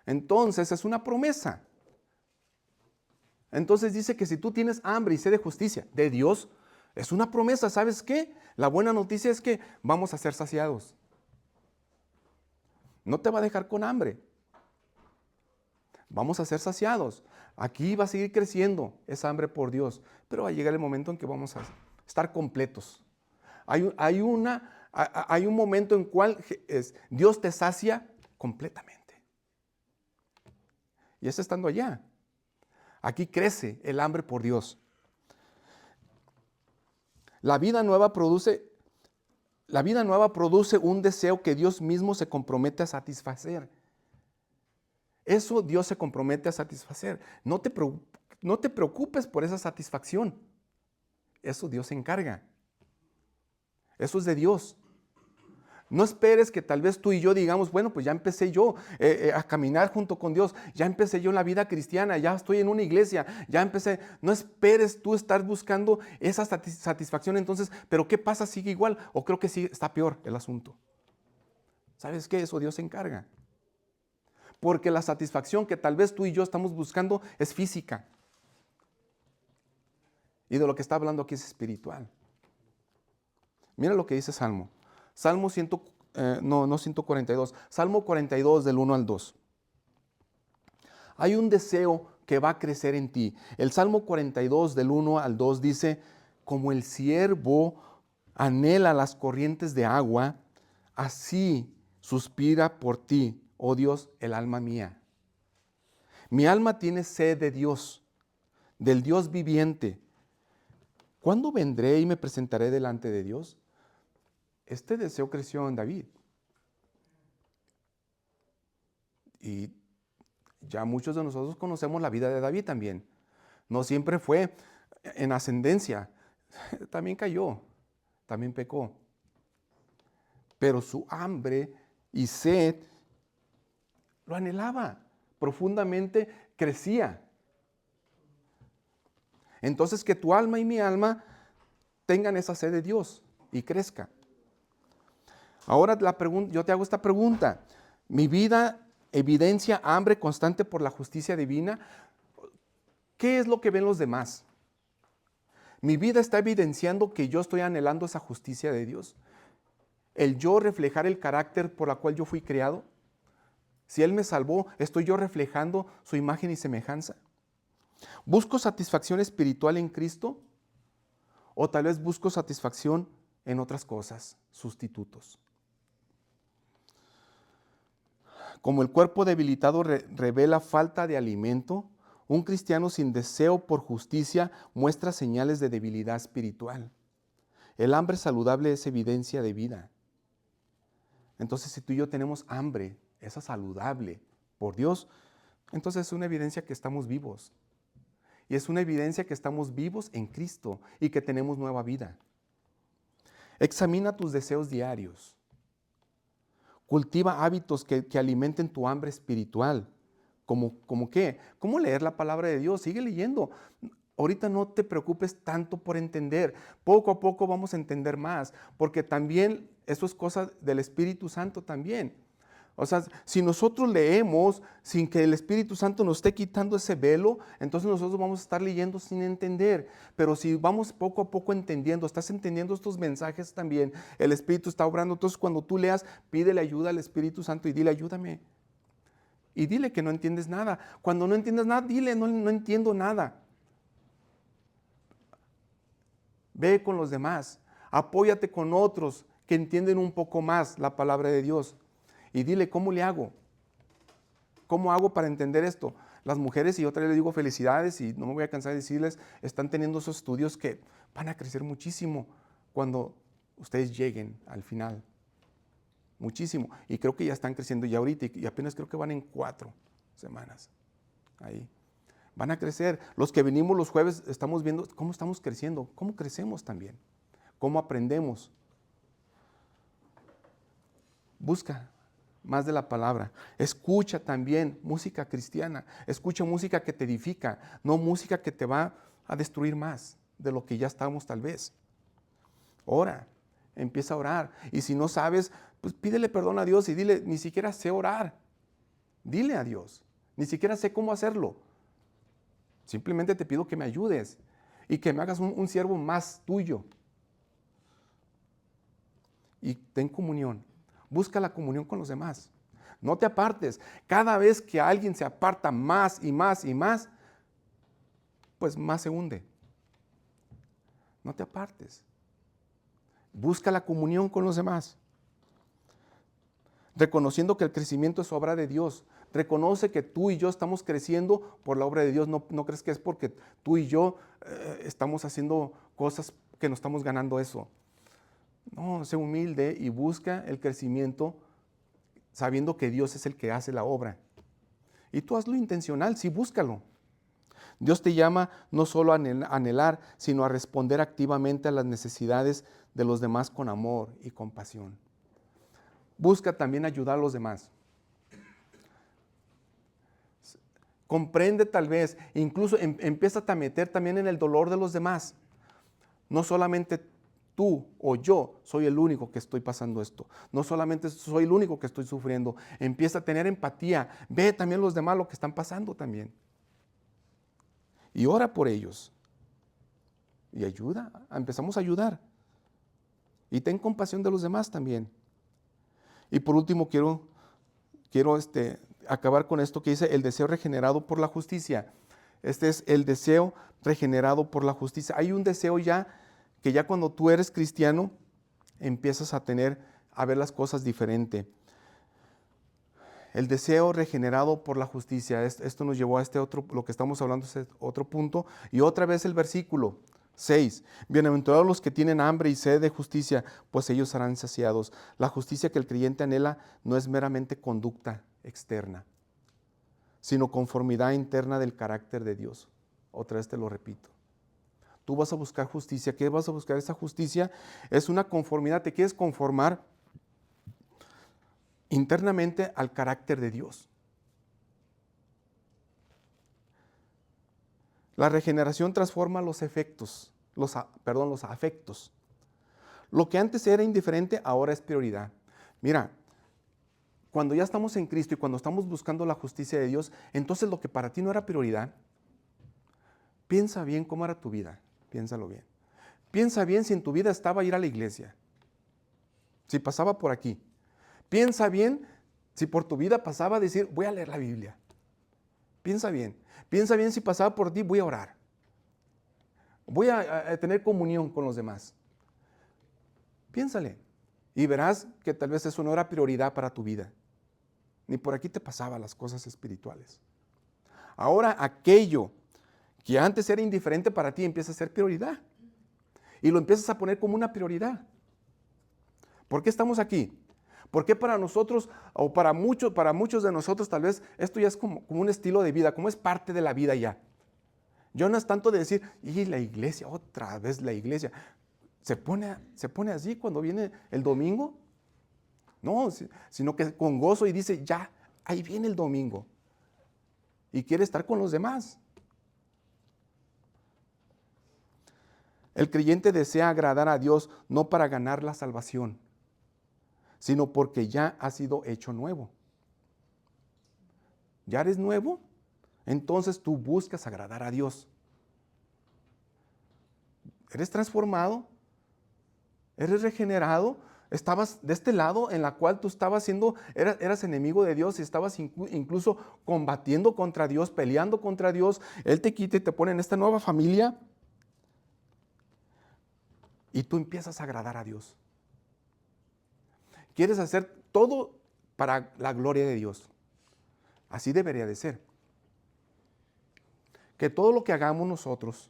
Entonces es una promesa. Entonces dice que si tú tienes hambre y sed de justicia de Dios, es una promesa. ¿Sabes qué? La buena noticia es que vamos a ser saciados. No te va a dejar con hambre. Vamos a ser saciados. Aquí va a seguir creciendo esa hambre por Dios, pero va a llegar el momento en que vamos a estar completos. Hay un momento en cual Dios te sacia completamente. Y es estando allá. Aquí crece el hambre por Dios. La vida nueva produce un deseo que Dios mismo se compromete a satisfacer. Eso Dios se compromete a satisfacer. No te preocupes por esa satisfacción. Eso Dios se encarga. Eso es de Dios. No esperes que tal vez tú y yo digamos, bueno, pues ya empecé yo a caminar junto con Dios, ya empecé yo en la vida cristiana, ya estoy en una iglesia, ya empecé. No esperes tú estar buscando esa satisfacción entonces, pero ¿qué pasa? ¿Sigue igual? ¿O creo que sí está peor el asunto? ¿Sabes qué? Eso Dios se encarga. Porque la satisfacción que tal vez tú y yo estamos buscando es física. Y de lo que está hablando aquí es espiritual. Mira lo que dice Salmo. Salmo 142. Salmo 42 del 1 al 2. Hay un deseo que va a crecer en ti. El Salmo 42 del 1 al 2 dice, como el ciervo anhela las corrientes de agua, así suspira por ti, oh Dios, el alma mía. Mi alma tiene sed de Dios, del Dios viviente. ¿Cuándo vendré y me presentaré delante de Dios? Este deseo creció en David. Y ya muchos de nosotros conocemos la vida de David también. No siempre fue en ascendencia. También cayó, también pecó. Pero su hambre y sed lo anhelaba. Profundamente crecía. Entonces que tu alma y mi alma tengan esa sed de Dios y crezca. Ahora yo te hago esta pregunta. ¿Mi vida evidencia hambre constante por la justicia divina? ¿Qué es lo que ven los demás? ¿Mi vida está evidenciando que yo estoy anhelando esa justicia de Dios? ¿El yo reflejar el carácter por el cual yo fui creado? Si Él me salvó, ¿estoy yo reflejando su imagen y semejanza? ¿Busco satisfacción espiritual en Cristo? ¿O tal vez busco satisfacción en otras cosas, sustitutos? Como el cuerpo debilitado revela falta de alimento, un cristiano sin deseo por justicia muestra señales de debilidad espiritual. El hambre saludable es evidencia de vida. Entonces, si tú y yo tenemos hambre, esa saludable por Dios, entonces es una evidencia que estamos vivos. Y es una evidencia que estamos vivos en Cristo y que tenemos nueva vida. Examina tus deseos diarios. Cultiva hábitos que alimenten tu hambre espiritual. ¿Cómo qué? ¿Cómo leer la palabra de Dios? Sigue leyendo. Ahorita no te preocupes tanto por entender. Poco a poco vamos a entender más, porque también eso es cosa del Espíritu Santo también. O sea, si nosotros leemos sin que el Espíritu Santo nos esté quitando ese velo, entonces nosotros vamos a estar leyendo sin entender. Pero si vamos poco a poco entendiendo, estás entendiendo estos mensajes también, el Espíritu está obrando. Entonces cuando tú leas, pídele ayuda al Espíritu Santo y dile, ayúdame. Y dile que no entiendes nada. Cuando no entiendas nada, dile, no entiendo nada. Ve con los demás, apóyate con otros que entienden un poco más la palabra de Dios. Y dile, ¿cómo le hago? ¿Cómo hago para entender esto? Las mujeres, y otra vez les digo felicidades, y no me voy a cansar de decirles, están teniendo esos estudios que van a crecer muchísimo cuando ustedes lleguen al final. Muchísimo. Y creo que ya están creciendo ya ahorita, y apenas creo que van en 4 semanas. Ahí. Van a crecer. Los que venimos los jueves estamos viendo cómo estamos creciendo, cómo crecemos también, cómo aprendemos. Busca más de la palabra. Escucha también música cristiana. Escucha música que te edifica, no música que te va a destruir más de lo que ya estamos tal vez. Ora, empieza a orar. Y si no sabes, pues pídele perdón a Dios y dile, ni siquiera sé orar. Dile a Dios, ni siquiera sé cómo hacerlo. Simplemente te pido que me ayudes y que me hagas un siervo más tuyo. Y ten comunión. Busca la comunión con los demás. No te apartes. Cada vez que alguien se aparta más y más y más, pues más se hunde. No te apartes. Busca la comunión con los demás. Reconociendo que el crecimiento es obra de Dios. Reconoce que tú y yo estamos creciendo por la obra de Dios. No crees que es porque tú y yo estamos haciendo cosas que nos estamos ganando eso. No, sé humilde y busca el crecimiento sabiendo que Dios es el que hace la obra. Y tú hazlo intencional, sí, búscalo. Dios te llama no solo a anhelar, sino a responder activamente a las necesidades de los demás con amor y compasión. Busca también ayudar a los demás. Comprende tal vez, incluso empieza a meter también en el dolor de los demás. No solamente tú o yo soy el único que estoy pasando esto. No solamente soy el único que estoy sufriendo. Empieza a tener empatía. Ve también los demás lo que están pasando también. Y ora por ellos. Y ayuda, empezamos a ayudar. Y ten compasión de los demás también. Y por último quiero acabar con esto que dice el deseo regenerado por la justicia. Este es el deseo regenerado por la justicia. Hay un deseo ya que ya cuando tú eres cristiano empiezas a ver las cosas diferente. El deseo regenerado por la justicia. Esto nos llevó a lo que estamos hablando, este otro punto. Y otra vez el versículo 6. Bienaventurados los que tienen hambre y sed de justicia, pues ellos serán saciados. La justicia que el creyente anhela no es meramente conducta externa, sino conformidad interna del carácter de Dios. Otra vez te lo repito. Tú vas a buscar justicia. ¿Qué vas a buscar? Esa justicia es una conformidad. Te quieres conformar internamente al carácter de Dios. La regeneración transforma los afectos. Lo que antes era indiferente, ahora es prioridad. Mira, cuando ya estamos en Cristo y cuando estamos buscando la justicia de Dios, entonces lo que para ti no era prioridad, piensa bien cómo era tu vida. Piénsalo bien. Piensa bien si en tu vida estaba ir a la iglesia. Si pasaba por aquí. Piensa bien si por tu vida pasaba a decir, voy a leer la Biblia. Piensa bien. Piensa bien si pasaba por ti, voy a orar. Voy a tener comunión con los demás. Piénsale. Y verás que tal vez eso no era prioridad para tu vida. Ni por aquí te pasaban las cosas espirituales. Ahora aquello que antes era indiferente para ti empieza a ser prioridad. Y lo empiezas a poner como una prioridad. ¿Por qué estamos aquí? ¿Por qué para nosotros o para muchos de nosotros tal vez esto ya es como un estilo de vida, como es parte de la vida ya? Yo no es tanto de decir, y la iglesia, otra vez la iglesia. ¿Se pone así cuando viene el domingo? No, sino que con gozo y dice, ya, ahí viene el domingo. Y quiere estar con los demás. El creyente desea agradar a Dios no para ganar la salvación, sino porque ya ha sido hecho nuevo. ¿Ya eres nuevo? Entonces tú buscas agradar a Dios. ¿Eres transformado? ¿Eres regenerado? Estabas de este lado en la cual tú eras enemigo de Dios y estabas incluso combatiendo contra Dios, peleando contra Dios. Él te quita y te pone en esta nueva familia y tú empiezas a agradar a Dios. Quieres hacer todo para la gloria de Dios. Así debería de ser. Que todo lo que hagamos nosotros,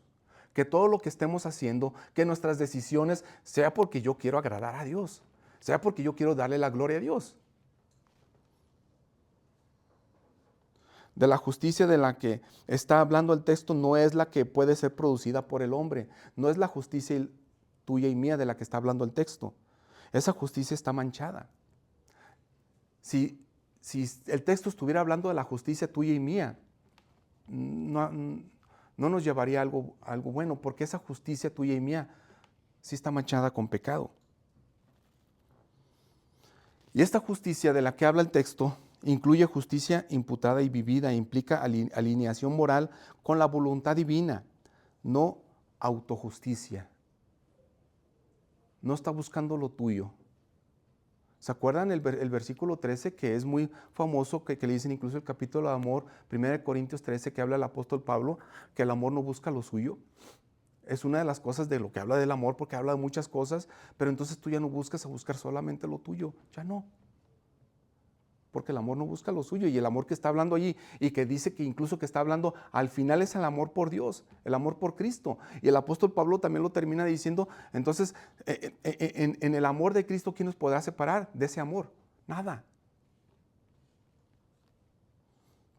que todo lo que estemos haciendo, que nuestras decisiones, sea porque yo quiero agradar a Dios, sea porque yo quiero darle la gloria a Dios. De la justicia de la que está hablando el texto no es la que puede ser producida por el hombre, no es la justicia tuya y mía de la que está hablando el texto. Esa justicia está manchada. Si si el texto estuviera hablando de la justicia tuya y mía, no, no nos llevaría a algo bueno, porque esa justicia tuya y mía sí está manchada con pecado. Y esta justicia de la que habla el texto incluye justicia imputada y vivida, implica alineación moral con la voluntad divina, no autojusticia. No está buscando lo tuyo. ¿Se acuerdan el versículo 13 que es muy famoso, que le dicen incluso el capítulo de amor, 1 Corintios 13, que habla el apóstol Pablo, que el amor no busca lo suyo? Es una de las cosas de lo que habla del amor, porque habla de muchas cosas, pero entonces tú ya no buscas a buscar solamente lo tuyo, ya no. Porque el amor no busca lo suyo, y el amor que está hablando allí, y que dice que incluso que está hablando, al final es el amor por Dios, el amor por Cristo. Y el apóstol Pablo también lo termina diciendo, entonces, en el amor de Cristo, ¿quién nos podrá separar de ese amor? Nada.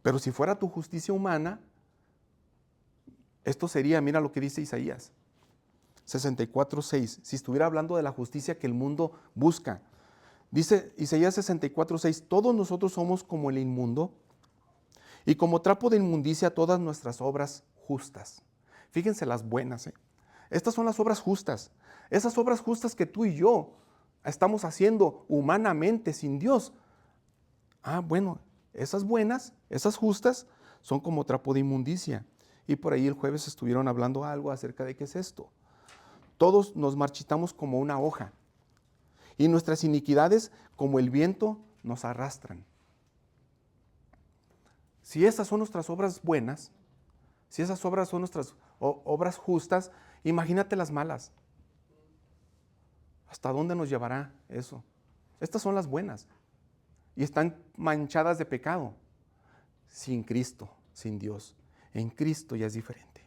Pero si fuera tu justicia humana, esto sería, mira lo que dice Isaías 64:6, si estuviera hablando de la justicia que el mundo busca. Dice Isaías 64:6, todos nosotros somos como el inmundo y como trapo de inmundicia todas nuestras obras justas. Fíjense las buenas. Estas son las obras justas. Esas obras justas que tú y yo estamos haciendo humanamente sin Dios. Bueno, esas buenas, esas justas, son como trapo de inmundicia. Y por ahí el jueves estuvieron hablando algo acerca de qué es esto. Todos nos marchitamos como una hoja. Y nuestras iniquidades, como el viento, nos arrastran. Si esas son nuestras obras buenas, si esas obras son nuestras obras justas, imagínate las malas. ¿Hasta dónde nos llevará eso? Estas son las buenas. Y están manchadas de pecado. Sin Cristo, sin Dios. En Cristo ya es diferente.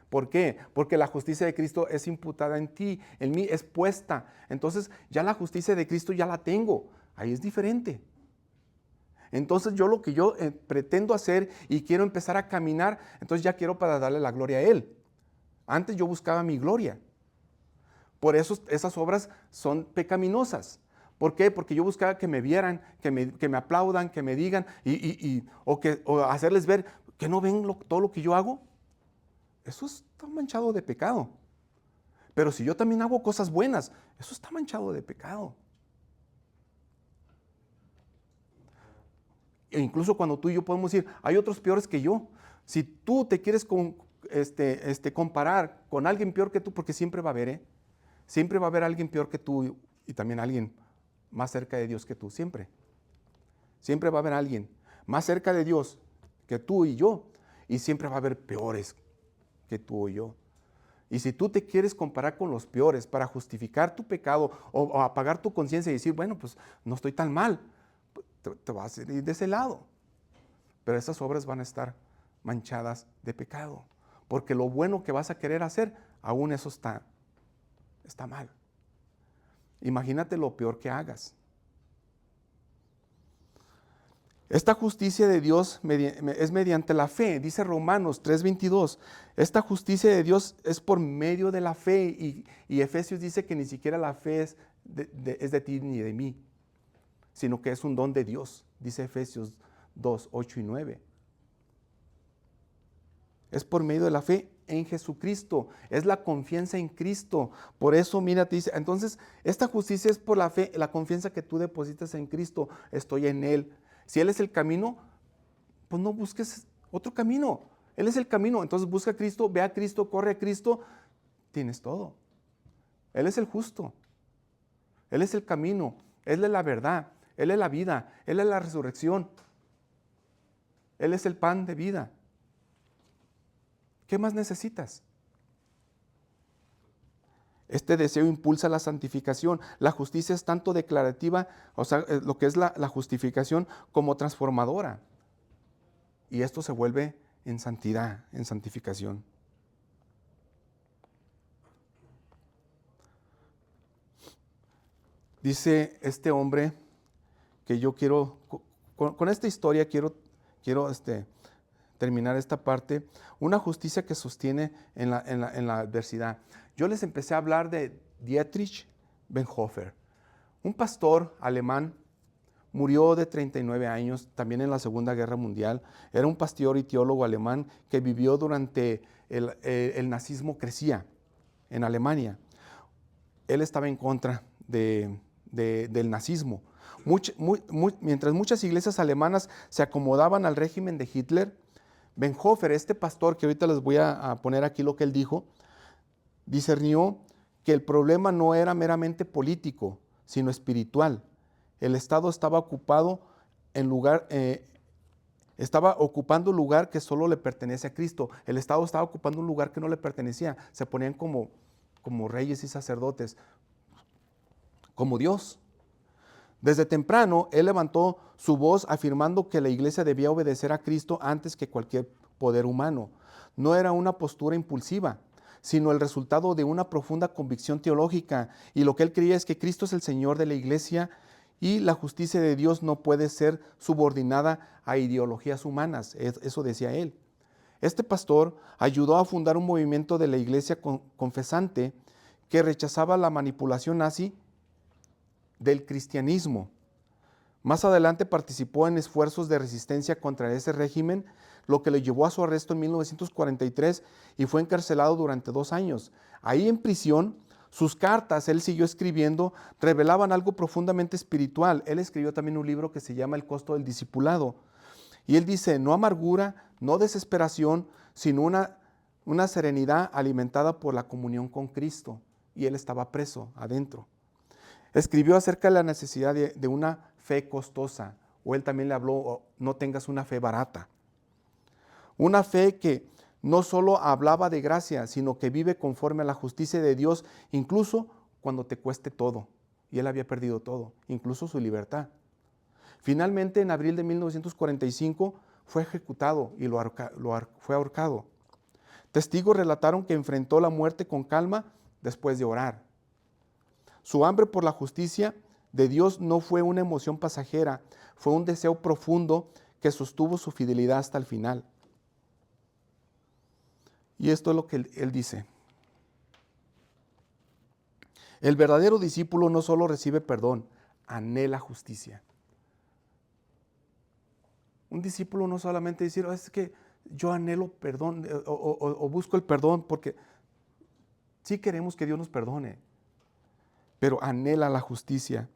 ¿Por qué? Porque la justicia de Cristo es imputada en ti, en mí es puesta. Entonces ya la justicia de Cristo ya la tengo. Ahí es diferente. Entonces yo lo que yo pretendo hacer y quiero empezar a caminar, entonces ya quiero para darle la gloria a Él. Antes yo buscaba mi gloria. Por eso esas obras son pecaminosas. ¿Por qué? Porque yo buscaba que me vieran, que me aplaudan, que me digan, o hacerles ver que no ven todo lo que yo hago. Eso está manchado de pecado. Pero si yo también hago cosas buenas, eso está manchado de pecado. E incluso cuando tú y yo podemos decir, hay otros peores que yo. Si tú te quieres comparar con alguien peor que tú, porque siempre va a haber, siempre va a haber alguien peor que tú y también alguien más cerca de Dios que tú, siempre. Siempre va a haber alguien más cerca de Dios que tú y yo, y siempre va a haber peores que tú y yo. Y si tú te quieres comparar con los peores para justificar tu pecado o apagar tu conciencia y decir, bueno, pues no estoy tan mal, te vas a ir de ese lado. Pero esas obras van a estar manchadas de pecado, porque lo bueno que vas a querer hacer, aún eso está mal. Imagínate lo peor que hagas. Esta justicia de Dios es mediante la fe, dice Romanos 3:22. Esta justicia de Dios es por medio de la fe, y Efesios dice que ni siquiera la fe es de ti ni de mí, sino que es un don de Dios, dice Efesios 2:8 y 9. Es por medio de la fe en Jesucristo, es la confianza en Cristo. Por eso, mira, te dice, entonces, esta justicia es por la fe, la confianza que tú depositas en Cristo. Estoy en Él. Si Él es el camino, pues no busques otro camino. Él es el camino, entonces busca a Cristo, ve a Cristo, corre a Cristo, tienes todo. Él es el justo, Él es el camino, Él es la verdad, Él es la vida, Él es la resurrección, Él es el pan de vida. ¿Qué más necesitas? Este deseo impulsa la santificación. La justicia es tanto declarativa, o sea, lo que es la justificación, como transformadora. Y esto se vuelve en santidad, en santificación. Dice este hombre que yo quiero, con esta historia quiero terminar esta parte, una justicia que sostiene en la adversidad. Yo les empecé a hablar de Dietrich Bonhoeffer, un pastor alemán murió de 39 años, también en la Segunda Guerra Mundial. Era un pastor y teólogo alemán que vivió durante el nazismo crecía en Alemania. Él estaba en contra del nazismo. Mientras muchas iglesias alemanas se acomodaban al régimen de Hitler, Bonhoeffer, este pastor que ahorita les voy a poner aquí lo que él dijo, discernió que el problema no era meramente político, sino espiritual. El Estado estaba ocupando un lugar que solo le pertenece a Cristo. El Estado estaba ocupando un lugar que no le pertenecía. Se ponían como reyes y sacerdotes, como Dios. Desde temprano, él levantó su voz afirmando que la iglesia debía obedecer a Cristo antes que cualquier poder humano. No era una postura impulsiva, sino el resultado de una profunda convicción teológica. Y lo que él creía es que Cristo es el Señor de la iglesia y la justicia de Dios no puede ser subordinada a ideologías humanas. Eso decía él. Este pastor ayudó a fundar un movimiento de la iglesia confesante que rechazaba la manipulación nazi del cristianismo. Más adelante participó en esfuerzos de resistencia contra ese régimen, lo que le llevó a su arresto en 1943 y fue encarcelado durante 2 años. Ahí en prisión, sus cartas, él siguió escribiendo, revelaban algo profundamente espiritual. Él escribió también un libro que se llama El costo del discipulado. Y él dice, no amargura, no desesperación, sino una serenidad alimentada por la comunión con Cristo. Y él estaba preso adentro. Escribió acerca de la necesidad de una fe costosa, o él también le habló, no tengas una fe barata. Una fe que no solo hablaba de gracia, sino que vive conforme a la justicia de Dios, incluso cuando te cueste todo. Y él había perdido todo, incluso su libertad. Finalmente, en abril de 1945, fue ejecutado y fue ahorcado. Testigos relataron que enfrentó la muerte con calma después de orar. Su hambre por la justicia de Dios no fue una emoción pasajera, fue un deseo profundo que sostuvo su fidelidad hasta el final. Y esto es lo que él dice. El verdadero discípulo no solo recibe perdón, anhela justicia. Un discípulo no solamente decir, es que yo anhelo perdón o busco el perdón, porque sí queremos que Dios nos perdone, pero anhela la justicia.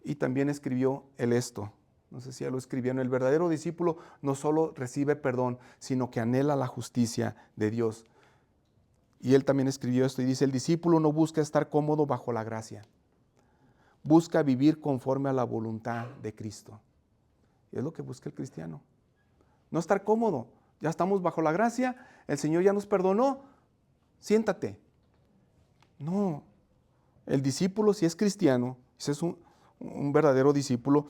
Y también escribió él esto, no sé si ya lo escribieron, el verdadero discípulo no solo recibe perdón, sino que anhela la justicia de Dios. Y él también escribió esto y dice, el discípulo no busca estar cómodo bajo la gracia, busca vivir conforme a la voluntad de Cristo. Y es lo que busca el cristiano. No estar cómodo, ya estamos bajo la gracia, el Señor ya nos perdonó, siéntate. No, el discípulo, si es cristiano, si es un verdadero discípulo,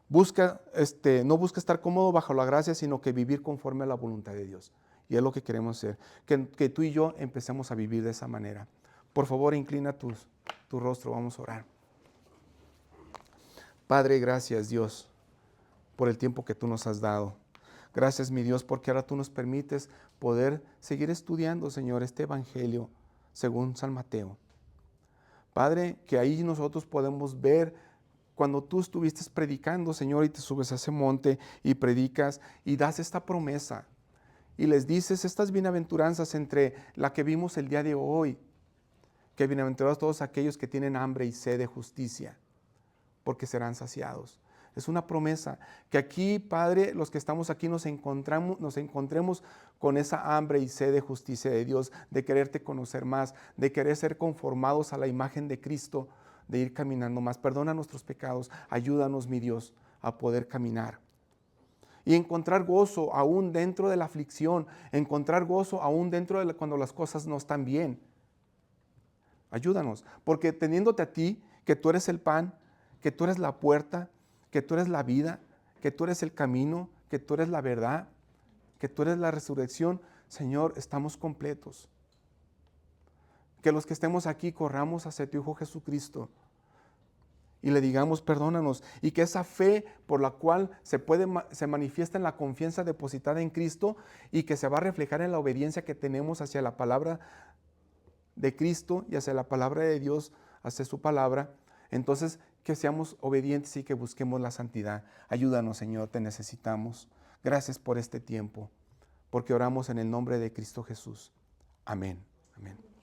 no busca estar cómodo bajo la gracia, sino que vivir conforme a la voluntad de Dios. Y es lo que queremos hacer, que tú y yo empecemos a vivir de esa manera. Por favor, inclina tu rostro, vamos a orar. Padre, gracias Dios por el tiempo que tú nos has dado. Gracias, mi Dios, porque ahora tú nos permites poder seguir estudiando, Señor, este evangelio según San Mateo. Padre, que ahí nosotros podemos ver cuando tú estuviste predicando, Señor, y te subes a ese monte y predicas y das esta promesa y les dices estas bienaventuranzas entre la que vimos el día de hoy, que bienaventurados todos aquellos que tienen hambre y sed de justicia, porque serán saciados. Es una promesa que aquí, Padre, los que estamos aquí nos encontremos con esa hambre y sed de justicia de Dios, de quererte conocer más, de querer ser conformados a la imagen de Cristo, de ir caminando más. Perdona nuestros pecados, ayúdanos, mi Dios, a poder caminar. Y encontrar gozo aún dentro de la aflicción, encontrar gozo aún dentro de cuando las cosas no están bien. Ayúdanos, porque teniéndote a ti, que tú eres el pan, que tú eres la puerta, que tú eres la vida, que tú eres el camino, que tú eres la verdad, que tú eres la resurrección, Señor, estamos completos. Que los que estemos aquí corramos hacia tu Hijo Jesucristo y le digamos, perdónanos, y que esa fe por la cual se manifiesta en la confianza depositada en Cristo y que se va a reflejar en la obediencia que tenemos hacia la palabra de Cristo y hacia la palabra de Dios, hacia su palabra, entonces que seamos obedientes y que busquemos la santidad. Ayúdanos, Señor, te necesitamos. Gracias por este tiempo, porque oramos en el nombre de Cristo Jesús. Amén. Amén.